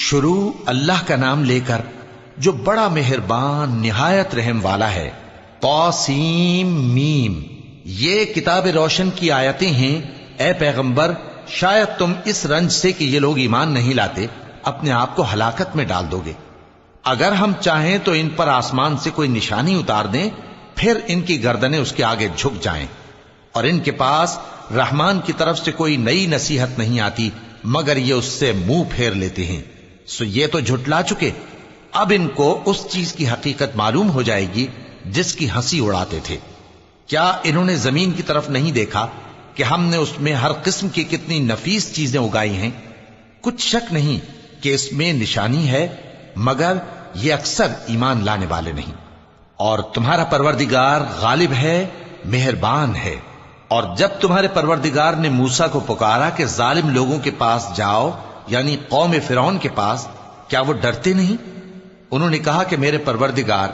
شروع اللہ کا نام لے کر جو بڑا مہربان نہایت رحم والا ہے۔ طاسیم میم، یہ کتاب روشن کی آیتیں ہیں۔ اے پیغمبر، شاید تم اس رنج سے کہ یہ لوگ ایمان نہیں لاتے اپنے آپ کو ہلاکت میں ڈال دو گے۔ اگر ہم چاہیں تو ان پر آسمان سے کوئی نشانی اتار دیں، پھر ان کی گردنیں اس کے آگے جھک جائیں، اور ان کے پاس رحمان کی طرف سے کوئی نئی نصیحت نہیں آتی مگر یہ اس سے منہ پھیر لیتے ہیں۔ سو یہ تو جھٹلا چکے، اب ان کو اس چیز کی حقیقت معلوم ہو جائے گی جس کی ہنسی اڑاتے تھے۔ کیا انہوں نے زمین کی طرف نہیں دیکھا کہ ہم نے اس میں ہر قسم کی کتنی نفیس چیزیں اگائی ہیں؟ کچھ شک نہیں کہ اس میں نشانی ہے، مگر یہ اکثر ایمان لانے والے نہیں۔ اور تمہارا پروردگار غالب ہے، مہربان ہے۔ اور جب تمہارے پروردگار نے موسیٰ کو پکارا کہ ظالم لوگوں کے پاس جاؤ، یعنی قوم فرعون کے پاس، کیا وہ ڈرتے نہیں؟ انہوں نے کہا کہ میرے پروردگار،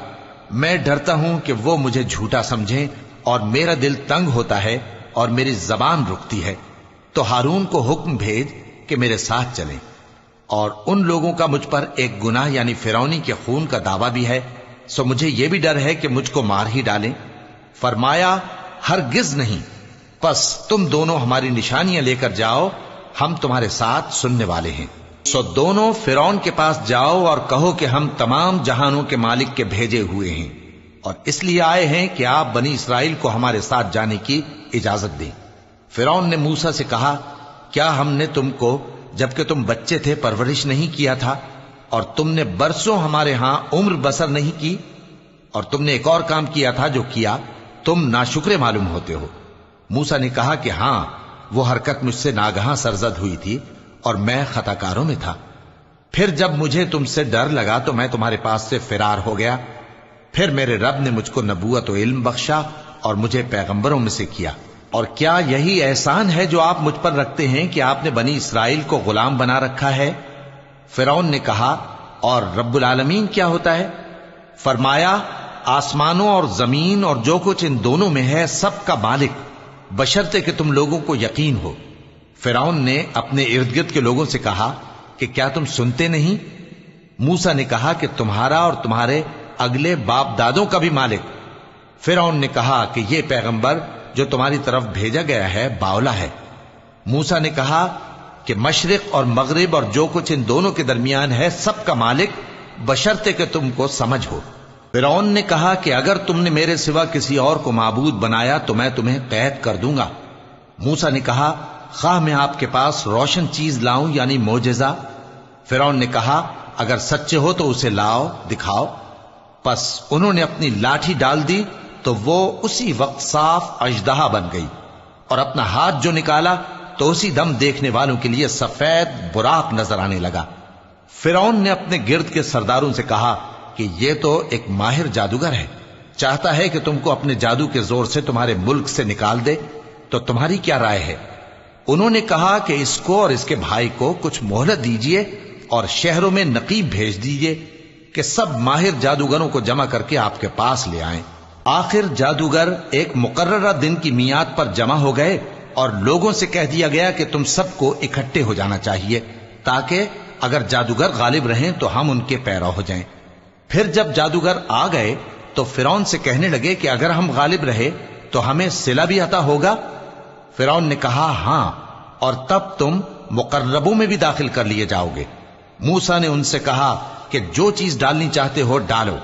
میں ڈرتا ہوں کہ وہ مجھے جھوٹا سمجھیں، اور میرا دل تنگ ہوتا ہے اور میری زبان رکتی ہے، تو ہارون کو حکم بھیج کہ میرے ساتھ چلیں۔ اور ان لوگوں کا مجھ پر ایک گناہ یعنی فرعونی کے خون کا دعویٰ بھی ہے، سو مجھے یہ بھی ڈر ہے کہ مجھ کو مار ہی ڈالیں۔ فرمایا ہرگز نہیں، پس تم دونوں ہماری نشانیاں لے کر جاؤ، ہم تمہارے ساتھ سننے والے ہیں۔ سو دونوں فرعون کے پاس جاؤ اور کہو کہ ہم تمام جہانوں کے مالک کے بھیجے ہوئے ہیں، اور اس لیے آئے ہیں کہ آپ بنی اسرائیل کو ہمارے ساتھ جانے کی اجازت دیں۔ فرعون نے موسیٰ سے کہا، کیا ہم نے تم کو جبکہ تم بچے تھے پرورش نہیں کیا تھا، اور تم نے برسوں ہمارے ہاں عمر بسر نہیں کی؟ اور تم نے ایک اور کام کیا تھا جو کیا، تم ناشکرے معلوم ہوتے ہو۔ موسیٰ نے کہا کہ ہاں، وہ حرکت مجھ سے ناگہاں سرزد ہوئی تھی اور میں خطا کاروں میں تھا۔ پھر جب مجھے تم سے ڈر لگا تو میں تمہارے پاس سے فرار ہو گیا۔ پھر میرے رب نے مجھ کو نبوت و علم بخشا اور مجھے پیغمبروں میں سے کیا۔ اور کیا یہی احسان ہے جو آپ مجھ پر رکھتے ہیں کہ آپ نے بنی اسرائیل کو غلام بنا رکھا ہے؟ فرعون نے کہا، اور رب العالمین کیا ہوتا ہے؟ فرمایا، آسمانوں اور زمین اور جو کچھ ان دونوں میں ہے سب کا مالک، بشرطے کہ تم لوگوں کو یقین ہو۔ فرعون نے اپنے ارد گرد کے لوگوں سے کہا کہ کیا تم سنتے نہیں؟ موسیٰ نے کہا کہ تمہارا اور تمہارے اگلے باپ دادوں کا بھی مالک۔ فرعون نے کہا کہ یہ پیغمبر جو تمہاری طرف بھیجا گیا ہے باولا ہے۔ موسیٰ نے کہا کہ مشرق اور مغرب اور جو کچھ ان دونوں کے درمیان ہے سب کا مالک، بشرطے کہ تم کو سمجھ ہو۔ فرعون نے کہا کہ اگر تم نے میرے سوا کسی اور کو معبود بنایا تو میں تمہیں قید کر دوں گا۔ موسیٰ نے کہا، خواہ میں آپ کے پاس روشن چیز لاؤں یعنی معجزہ؟ فرعون نے کہا، اگر سچے ہو تو اسے لاؤ، دکھاؤ۔ پس انہوں نے اپنی لاٹھی ڈال دی تو وہ اسی وقت صاف اژدہا بن گئی، اور اپنا ہاتھ جو نکالا تو اسی دم دیکھنے والوں کے لیے سفید براق نظر آنے لگا۔ فرعون نے اپنے گرد کے سرداروں سے کہا کہ یہ تو ایک ماہر جادوگر ہے، چاہتا ہے کہ تم کو اپنے جادو کے زور سے تمہارے ملک سے نکال دے، تو تمہاری کیا رائے ہے؟ انہوں نے کہا کہ اس کو اور اس کے بھائی کو کچھ مہلت دیجئے اور شہروں میں نقیب بھیج دیجئے کہ سب ماہر جادوگروں کو جمع کر کے آپ کے پاس لے آئیں۔ آخر جادوگر ایک مقررہ دن کی میعاد پر جمع ہو گئے اور لوگوں سے کہہ دیا گیا کہ تم سب کو اکٹھے ہو جانا چاہیے تاکہ اگر جادوگر غالب رہیں تو ہم ان کے پیرو ہو جائیں۔ پھر جب جادوگر آ گئے تو فرعون سے کہنے لگے کہ اگر ہم غالب رہے تو ہمیں صلہ بھی عطا ہوگا؟ فرعون نے کہا، ہاں، اور تب تم مقربوں میں بھی داخل کر لیے جاؤ گے۔ موسیٰ نے ان سے کہا کہ جو چیز ڈالنی چاہتے ہو ڈالو،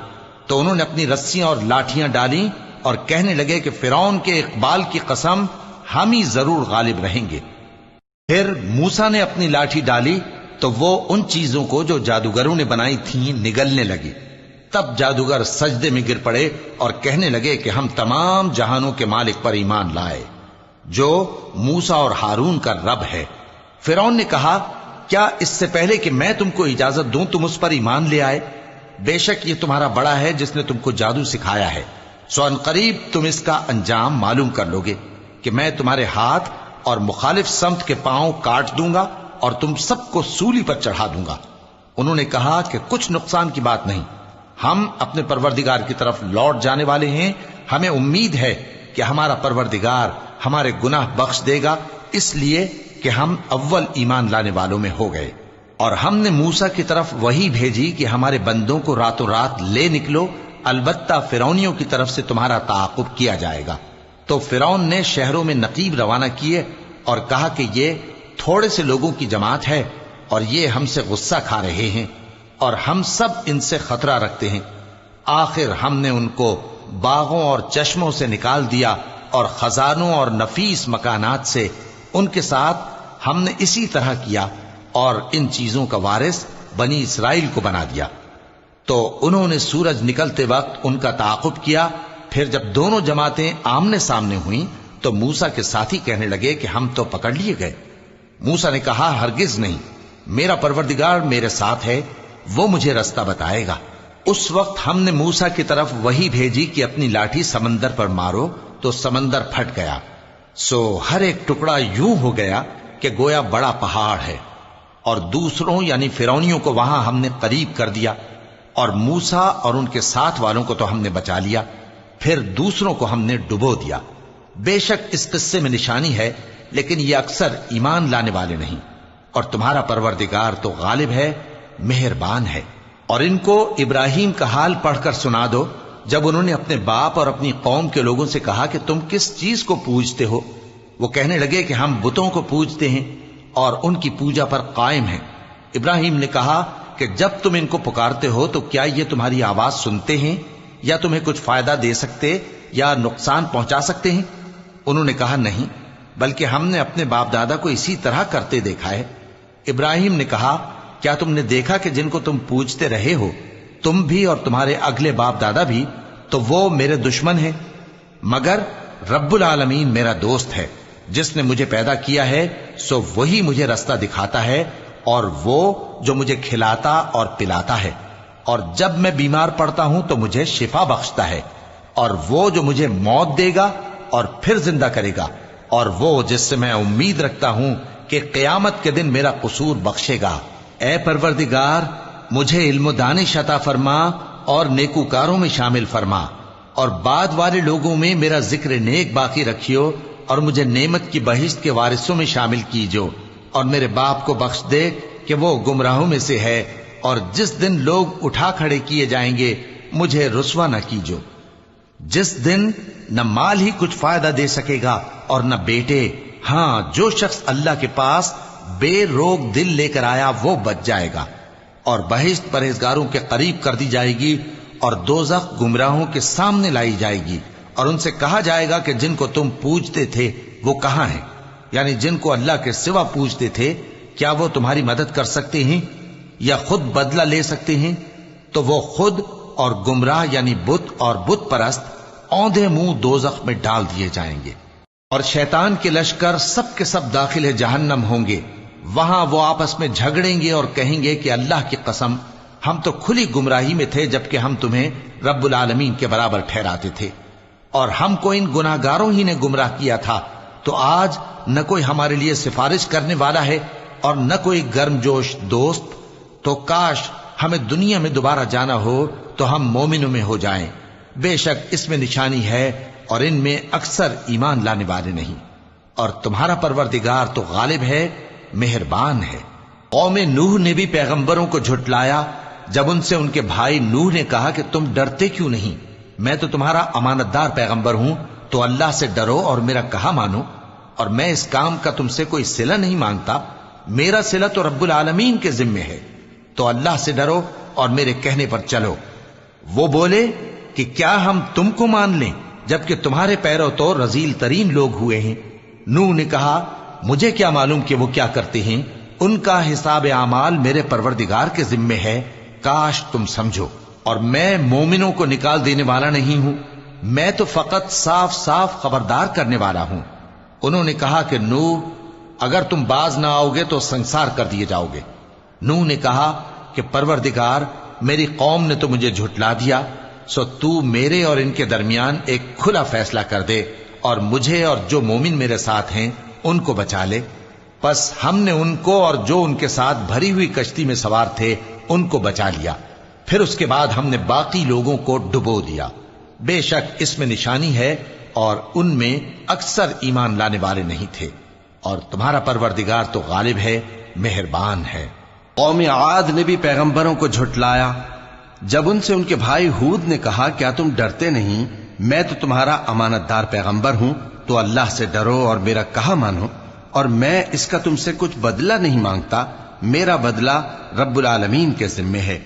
تو انہوں نے اپنی رسیاں اور لاٹھیاں ڈالیں اور کہنے لگے کہ فرعون کے اقبال کی قسم، ہم ہی ضرور غالب رہیں گے۔ پھر موسیٰ نے اپنی لاٹھی ڈالی تو وہ ان چیزوں کو جو جادوگروں نے بنائی تھیں نگلنے لگی۔ تب جادوگر سجدے میں گر پڑے اور کہنے لگے کہ ہم تمام جہانوں کے مالک پر ایمان لائے جو موسیٰ اور ہارون کا رب ہے۔ فرعون نے کہا، کیا اس سے پہلے کہ میں تم کو اجازت دوں تم اس پر ایمان لے آئے؟ بے شک یہ تمہارا بڑا ہے جس نے تم کو جادو سکھایا ہے، سو ان قریب تم اس کا انجام معلوم کر لوگے کہ میں تمہارے ہاتھ اور مخالف سمت کے پاؤں کاٹ دوں گا اور تم سب کو سولی پر چڑھا دوں گا۔ انہوں نے کہا کہ کچھ نقصان کی بات نہیں، ہم اپنے پروردگار کی طرف لوٹ جانے والے ہیں، ہمیں امید ہے کہ ہمارا پروردگار ہمارے گناہ بخش دے گا، اس لیے کہ ہم اول ایمان لانے والوں میں ہو گئے۔ اور ہم نے موسیٰ کی طرف وحی بھیجی کہ ہمارے بندوں کو راتوں رات لے نکلو، البتہ فرعونیوں کی طرف سے تمہارا تعاقب کیا جائے گا۔ تو فرعون نے شہروں میں نقیب روانہ کیے اور کہا کہ یہ تھوڑے سے لوگوں کی جماعت ہے اور یہ ہم سے غصہ کھا رہے ہیں اور ہم سب ان سے خطرہ رکھتے ہیں۔ آخر ہم نے ان کو باغوں اور چشموں سے نکال دیا اور خزانوں اور نفیس مکانات سے ان کے ساتھ ہم نے اسی طرح کیا اور ان چیزوں کا وارث بنی اسرائیل کو بنا دیا۔ تو انہوں نے سورج نکلتے وقت ان کا تعاقب کیا، پھر جب دونوں جماعتیں آمنے سامنے ہوئیں تو موسیٰ کے ساتھی کہنے لگے کہ ہم تو پکڑ لیے گئے۔ موسیٰ نے کہا ہرگز نہیں، میرا پروردگار میرے ساتھ ہے، وہ مجھے رستہ بتائے گا۔ اس وقت ہم نے موسیٰ کی طرف وحی بھیجی کہ اپنی لاٹھی سمندر پر مارو، تو سمندر پھٹ گیا، سو ہر ایک ٹکڑا یوں ہو گیا کہ گویا بڑا پہاڑ ہے، اور دوسروں یعنی فرعونیوں کو وہاں ہم نے قریب کر دیا، اور موسیٰ اور ان کے ساتھ والوں کو تو ہم نے بچا لیا، پھر دوسروں کو ہم نے ڈبو دیا۔ بے شک اس قصے میں نشانی ہے، لیکن یہ اکثر ایمان لانے والے نہیں، اور تمہارا پروردگار تو غالب ہے، مہربان ہے۔ اور ان کو ابراہیم کا حال پڑھ کر سنا دو جب انہوں نے اپنے باپ اور اپنی قوم کے لوگوں سے کہا کہ تم کس چیز کو پوجتے ہو؟ وہ کہنے لگے کہ ہم بتوں کو پوجتے ہیں اور ان کی پوجا پر قائم ہیں۔ ابراہیم نے کہا کہ جب تم ان کو پکارتے ہو تو کیا یہ تمہاری آواز سنتے ہیں یا تمہیں کچھ فائدہ دے سکتے یا نقصان پہنچا سکتے ہیں؟ انہوں نے کہا نہیں، بلکہ ہم نے اپنے باپ دادا کو اسی طرح کرتے دیکھا ہے۔ ابراہیم نے کہا کیا تم نے دیکھا کہ جن کو تم پوجتے رہے ہو، تم بھی اور تمہارے اگلے باپ دادا بھی، تو وہ میرے دشمن ہیں، مگر رب العالمین میرا دوست ہے، جس نے مجھے پیدا کیا ہے سو وہی مجھے رستہ دکھاتا ہے، اور وہ جو مجھے کھلاتا اور پلاتا ہے، اور جب میں بیمار پڑتا ہوں تو مجھے شفا بخشتا ہے، اور وہ جو مجھے موت دے گا اور پھر زندہ کرے گا، اور وہ جس سے میں امید رکھتا ہوں کہ قیامت کے دن میرا قصور بخشے گا۔ اے پروردگار، مجھے علم و دانش عطا فرما اور نیکوکاروں میں شامل فرما، اور بعد والے لوگوں میں میرا ذکر نیک باقی رکھیو، اور مجھے نعمت کی بہشت کے وارثوں میں شامل کیجو، اور میرے باپ کو بخش دے کہ وہ گمراہوں میں سے ہے، اور جس دن لوگ اٹھا کھڑے کیے جائیں گے مجھے رسوا نہ کیجو، جس دن نہ مال ہی کچھ فائدہ دے سکے گا اور نہ بیٹے۔ ہاں، جو شخص اللہ کے پاس بے روک دل لے کر آیا وہ بچ جائے گا، اور بہشت پرہیزگاروں کے قریب کر دی جائے گی، اور دوزخ گمراہوں کے سامنے لائی جائے گی، اور ان سے کہا جائے گا کہ جن کو تم پوجتے تھے وہ کہاں ہیں؟ یعنی جن کو اللہ کے سوا پوجتے تھے، کیا وہ تمہاری مدد کر سکتے ہیں یا خود بدلہ لے سکتے ہیں؟ تو وہ خود اور گمراہ یعنی بت اور بت پرست اوندھے منہ دوزخ میں ڈال دیے جائیں گے، اور شیطان کے لشکر سب کے سب داخل جہنم ہوں گے۔ وہاں وہ آپس میں جھگڑیں گے اور کہیں گے کہ اللہ کی قسم، ہم تو کھلی گمراہی میں تھے جبکہ ہم تمہیں رب العالمین کے برابر ٹھہراتے تھے، اور ہم کو ان گناہگاروں ہی نے گمراہ کیا تھا، تو آج نہ کوئی ہمارے لیے سفارش کرنے والا ہے اور نہ کوئی گرم جوش دوست، تو کاش ہمیں دنیا میں دوبارہ جانا ہو تو ہم مومنوں میں ہو جائیں۔ بے شک اس میں نشانی ہے اور ان میں اکثر ایمان لانے والے نہیں، اور تمہارا پروردگار تو غالب ہے، مہربان ہے۔ قوم نوح نے بھی پیغمبروں کو جھٹلایا جب ان سے ان کے بھائی نوح نے کہا کہ تم ڈرتے کیوں نہیں؟ میں تو تمہارا امانت دار پیغمبر ہوں، تو اللہ سے ڈرو اور میرا کہا مانو، اور میں اس کام کا تم سے کوئی صلہ نہیں مانگتا، میرا صلہ تو رب العالمین کے ذمے ہے، تو اللہ سے ڈرو اور میرے کہنے پر چلو۔ وہ بولے کہ کیا ہم تم کو مان لیں جبکہ تمہارے پیرو تو رذیل ترین لوگ ہوئے ہیں؟ نوح نے کہا مجھے کیا معلوم کہ وہ کیا کرتے ہیں، ان کا حساب اعمال میرے پروردگار کے ذمے ہے، کاش تم سمجھو، اور میں مومنوں کو نکال دینے والا نہیں ہوں، میں تو فقط صاف صاف خبردار کرنے والا ہوں۔ انہوں نے کہا کہ نوح، اگر تم باز نہ آؤ گے تو سنسار کر دیے جاؤ گے۔ نوح نے کہا کہ پروردگار، میری قوم نے تو مجھے جھٹلا دیا، سو تو میرے اور ان کے درمیان ایک کھلا فیصلہ کر دے، اور مجھے اور جو مومن میرے ساتھ ہیں ان کو بچا لے۔ پس ہم نے ان کو اور جو ان کے ساتھ بھری ہوئی کشتی میں سوار تھے ان کو بچا لیا، پھر اس کے بعد ہم نے باقی لوگوں کو ڈبو دیا۔ بے شک اس میں نشانی ہے اور ان میں اکثر ایمان لانے والے نہیں تھے، اور تمہارا پروردگار تو غالب ہے، مہربان ہے۔ قوم عاد نے بھی پیغمبروں کو جھٹلایا جب ان سے ان کے بھائی ہود نے کہا کیا تم ڈرتے نہیں، میں تو تمہارا امانت دار پیغمبر ہوں، تو اللہ سے ڈرو اور میرا کہا مانو، اور میں اس کا تم سے کچھ بدلہ نہیں مانگتا، میرا بدلہ رب العالمین کے ذمے ہے۔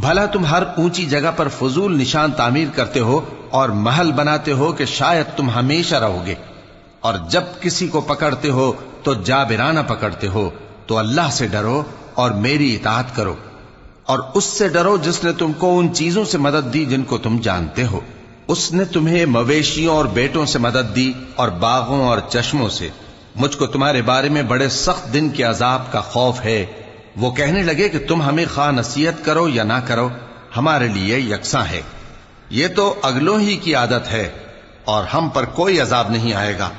بھلا تم ہر اونچی جگہ پر فضول نشان تعمیر کرتے ہو اور محل بناتے ہو کہ شاید تم ہمیشہ رہو گے، اور جب کسی کو پکڑتے ہو تو جابرانہ پکڑتے ہو، تو اللہ سے ڈرو اور میری اطاعت کرو، اور اس سے ڈرو جس نے تم کو ان چیزوں سے مدد دی جن کو تم جانتے ہو۔ اس نے تمہیں مویشیوں اور بیٹوں سے مدد دی اور باغوں اور چشموں سے۔ مجھ کو تمہارے بارے میں بڑے سخت دن کے عذاب کا خوف ہے۔ وہ کہنے لگے کہ تم ہمیں خواہ نصیحت کرو یا نہ کرو، ہمارے لیے یکساں ہے، یہ تو اگلوں ہی کی عادت ہے اور ہم پر کوئی عذاب نہیں آئے گا۔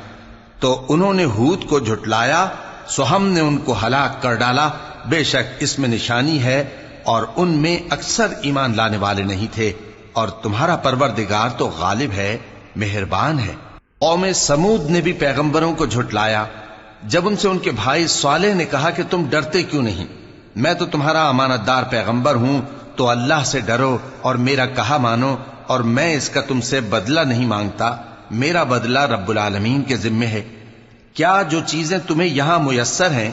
تو انہوں نے ہود کو جھٹلایا، سو ہم نے ان کو ہلاک کر ڈالا، بے شک اس میں نشانی ہے اور ان میں اکثر ایمان لانے والے نہیں تھے، اور تمہارا پروردگار تو غالب ہے، مہربان ہے۔ قوم سمود نے بھی پیغمبروں کو جھٹلایا جب ان سے ان کے بھائی صالح نے کہا کہ تم ڈرتے کیوں نہیں، میں تو تمہارا امانت دار پیغمبر ہوں، تو اللہ سے ڈرو اور میرا کہا مانو، اور میں اس کا تم سے بدلہ نہیں مانگتا، میرا بدلہ رب العالمین کے ذمے ہے۔ کیا جو چیزیں تمہیں یہاں میسر ہیں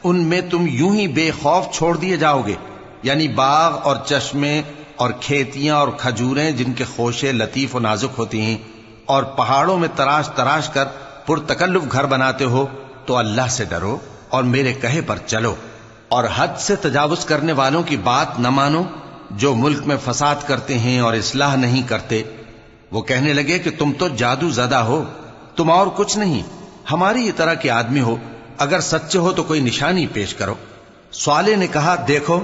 ان میں تم یوں ہی بے خوف چھوڑ دیے جاؤ گے؟ یعنی باغ اور چشمے اور کھیتیاں اور کھجوریں جن کے خوشے لطیف و نازک ہوتی ہیں، اور پہاڑوں میں تراش تراش کر پرتکلف گھر بناتے ہو، تو اللہ سے ڈرو اور میرے کہے پر چلو، اور حد سے تجاوز کرنے والوں کی بات نہ مانو جو ملک میں فساد کرتے ہیں اور اصلاح نہیں کرتے۔ وہ کہنے لگے کہ تم تو جادو زدہ ہو، تم اور کچھ نہیں، ہماری طرح کے آدمی ہو، اگر سچے ہو تو کوئی نشانی پیش کرو۔ صالح نے کہا دیکھو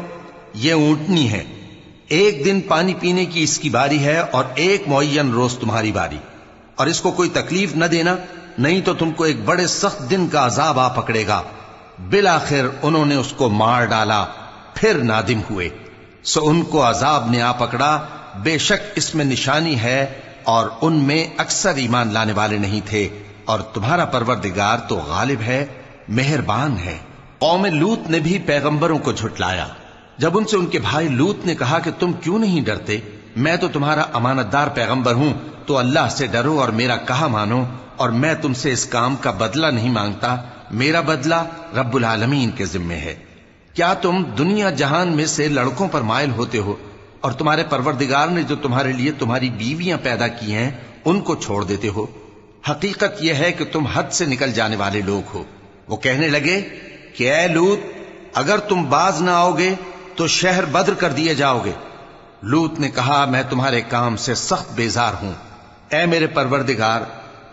یہ اونٹنی ہے، ایک دن پانی پینے کی اس کی باری ہے اور ایک معین روز تمہاری باری، اور اس کو کوئی تکلیف نہ دینا، نہیں تو تم کو ایک بڑے سخت دن کا عذاب آ پکڑے گا۔ بالآخر انہوں نے اس کو مار ڈالا، پھر نادم ہوئے، سو ان کو عذاب نے آ پکڑا، بے شک اس میں نشانی ہے اور ان میں اکثر ایمان لانے والے نہیں تھے، اور تمہارا پروردگار تو غالب ہے، مہربان ہے۔ قوم لوط نے بھی پیغمبروں کو جھٹلایا جب ان سے ان کے بھائی لوط نے کہا کہ تم کیوں نہیں ڈرتے، میں تو تمہارا امانت دار پیغمبر ہوں، تو اللہ سے ڈرو اور میرا کہا مانو، اور میں تم سے اس کام کا بدلہ نہیں مانگتا، میرا بدلہ رب العالمین کے ذمے ہے۔ کیا تم دنیا جہان میں سے لڑکوں پر مائل ہوتے ہو، اور تمہارے پروردگار نے جو تمہارے لیے تمہاری بیویاں پیدا کی ہیں ان کو چھوڑ دیتے ہو؟ حقیقت یہ ہے کہ تم حد سے نکل جانے والے لوگ ہو۔ وہ کہنے لگے کہ اے لوط، اگر تم باز نہ آؤ گے تو شہر بدر کر دیے جاؤ گے۔ لوط نے کہا میں تمہارے کام سے سخت بیزار ہوں، اے میرے پروردگار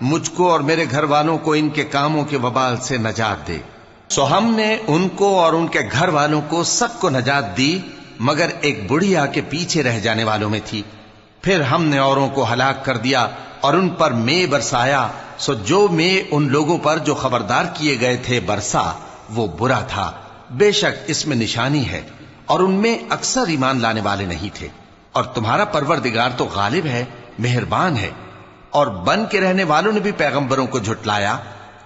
مجھ کو اور میرے گھر والوں کو ان کے کاموں کے وبال سے نجات دے۔ سو ہم نے ان کو اور ان کے گھر والوں کو سب کو نجات دی، مگر ایک بڑھیا کے پیچھے رہ جانے والوں میں تھی۔ پھر ہم نے اوروں کو ہلاک کر دیا اور ان پر مے برسایا، سو جو مے ان لوگوں پر جو خبردار کیے گئے تھے برسا وہ برا تھا، بے شک اس میں نشانی ہے، اور ان میں اکثر ایمان لانے والے نہیں تھے، اور تمہارا پروردگار تو غالب ہے، مہربان ہے۔ اور بن کے رہنے والوں نے بھی پیغمبروں کو جھٹلایا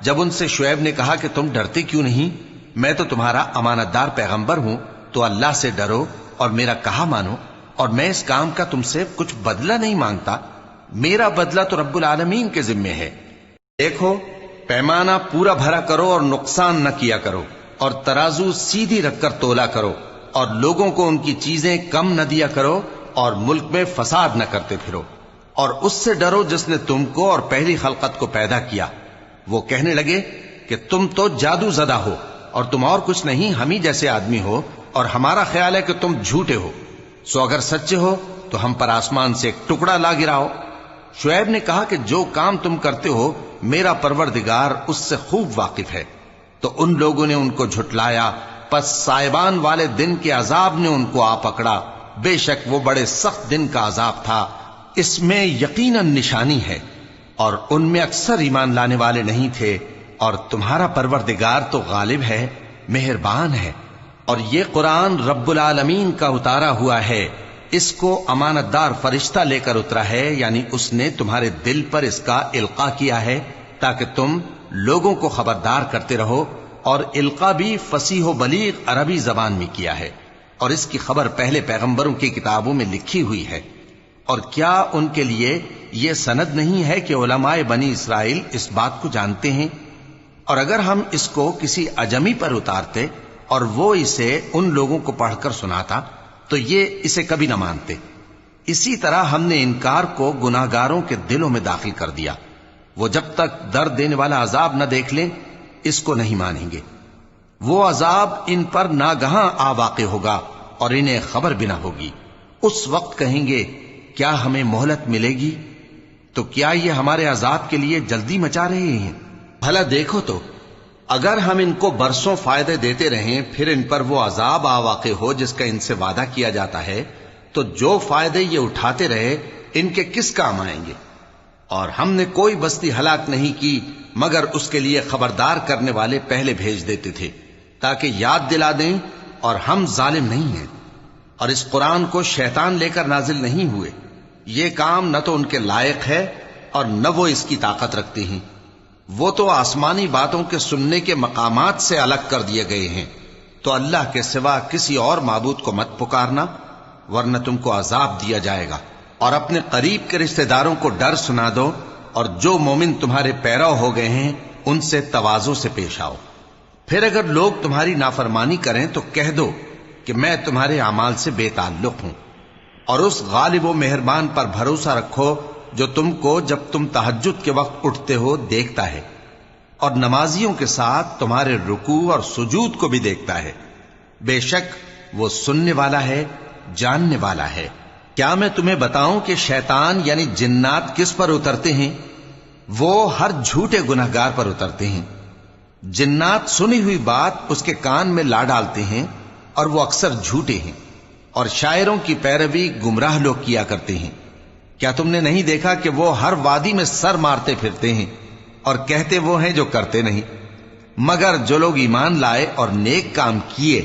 جب ان سے شعیب نے کہا کہ تم ڈرتے کیوں نہیں، میں تو تمہارا امانت دار پیغمبر ہوں، تو اللہ سے ڈرو اور میرا کہا مانو، اور میں اس کام کا تم سے کچھ بدلہ نہیں مانگتا، میرا بدلہ تو رب العالمین کے ذمے ہے۔ دیکھو پیمانہ پورا بھرا کرو اور نقصان نہ کیا کرو، اور ترازو سیدھی رکھ کر تولا کرو، اور لوگوں کو ان کی چیزیں کم نہ دیا کرو، اور ملک میں فساد نہ کرتے پھرو، اور اس سے ڈرو جس نے تم کو اور پہلی خلقت کو پیدا کیا۔ وہ کہنے لگے کہ تم تو جادو زدہ ہو اور تم اور کچھ نہیں، ہم ہی جیسے آدمی ہو، اور ہمارا خیال ہے کہ تم جھوٹے ہو، سو اگر سچے ہو تو ہم پر آسمان سے ایک ٹکڑا لا گراؤ۔ شعیب نے کہا کہ جو کام تم کرتے ہو میرا پروردگار اس سے خوب واقف ہے۔ تو ان لوگوں نے ان کو جھٹلایا، پس سائبان والے دن کے عذاب نے ان کو آ پکڑا، بے شک وہ بڑے سخت دن کا عذاب تھا، اس میں یقیناً نشانی ہے، اور ان میں اکثر ایمان لانے والے نہیں تھے، اور تمہارا پروردگار تو غالب ہے، مہربان ہے۔ اور یہ قرآن رب العالمین کا اتارا ہوا ہے، اس کو امانت دار فرشتہ لے کر اترا ہے، یعنی اس نے تمہارے دل پر اس کا القاء کیا ہے تاکہ تم لوگوں کو خبردار کرتے رہو اور القا بھی فصیح و بلیغ عربی زبان میں کیا ہے، اور اس کی خبر پہلے پیغمبروں کی کتابوں میں لکھی ہوئی ہے۔ اور کیا ان کے لیے یہ سند نہیں ہے کہ علماء بنی اسرائیل اس بات کو جانتے ہیں؟ اور اگر ہم اس کو کسی اجمی پر اتارتے اور وہ اسے ان لوگوں کو پڑھ کر سناتا تو یہ اسے کبھی نہ مانتے۔ اسی طرح ہم نے انکار کو گناہگاروں کے دلوں میں داخل کر دیا، وہ جب تک درد دینے والا عذاب نہ دیکھ لیں اس کو نہیں مانیں گے۔ وہ عذاب ان پر ناگہاں آ واقع ہوگا اور انہیں خبر بھی نہ ہوگی۔ اس وقت کہیں گے کیا ہمیں مہلت ملے گی؟ تو کیا یہ ہمارے عذاب کے لیے جلدی مچا رہے ہیں؟ بھلا دیکھو تو اگر ہم ان کو برسوں فائدے دیتے رہیں پھر ان پر وہ عذاب آ واقع ہو جس کا ان سے وعدہ کیا جاتا ہے، تو جو فائدے یہ اٹھاتے رہے ان کے کس کام آئیں گے؟ اور ہم نے کوئی بستی ہلاک نہیں کی مگر اس کے لیے خبردار کرنے والے پہلے بھیج دیتے تھے تاکہ یاد دلا دیں، اور ہم ظالم نہیں ہیں۔ اور اس قرآن کو شیطان لے کر نازل نہیں ہوئے، یہ کام نہ تو ان کے لائق ہے اور نہ وہ اس کی طاقت رکھتے ہیں۔ وہ تو آسمانی باتوں کے سننے کے مقامات سے الگ کر دیے گئے ہیں۔ تو اللہ کے سوا کسی اور معبود کو مت پکارنا ورنہ تم کو عذاب دیا جائے گا۔ اور اپنے قریب کے رشتہ داروں کو ڈر سنا دو، اور جو مومن تمہارے پیرو ہو گئے ہیں ان سے تواضع سے پیش آؤ۔ پھر اگر لوگ تمہاری نافرمانی کریں تو کہہ دو کہ میں تمہارے اعمال سے بے تعلق ہوں، اور اس غالب و مہربان پر بھروسہ رکھو جو تم کو جب تم تہجد کے وقت اٹھتے ہو دیکھتا ہے، اور نمازیوں کے ساتھ تمہارے رکوع اور سجود کو بھی دیکھتا ہے۔ بے شک وہ سننے والا ہے، جاننے والا ہے۔ کیا میں تمہیں بتاؤں کہ شیطان یعنی جنات کس پر اترتے ہیں؟ وہ ہر جھوٹے گنہگار پر اترتے ہیں۔ جنات سنی ہوئی بات اس کے کان میں لا ڈالتے ہیں اور وہ اکثر جھوٹے ہیں، اور شاعروں کی پیروی گمراہ لوگ کیا کرتے ہیں۔ کیا تم نے نہیں دیکھا کہ وہ ہر وادی میں سر مارتے پھرتے ہیں اور کہتے وہ ہیں جو کرتے نہیں؟ مگر جو لوگ ایمان لائے اور نیک کام کیے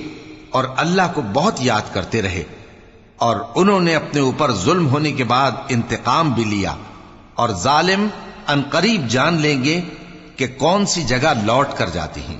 اور اللہ کو بہت یاد کرتے رہے، اور انہوں نے اپنے اوپر ظلم ہونے کے بعد انتقام بھی لیا، اور ظالم ان قریب جان لیں گے کہ کون سی جگہ لوٹ کر جاتے ہیں۔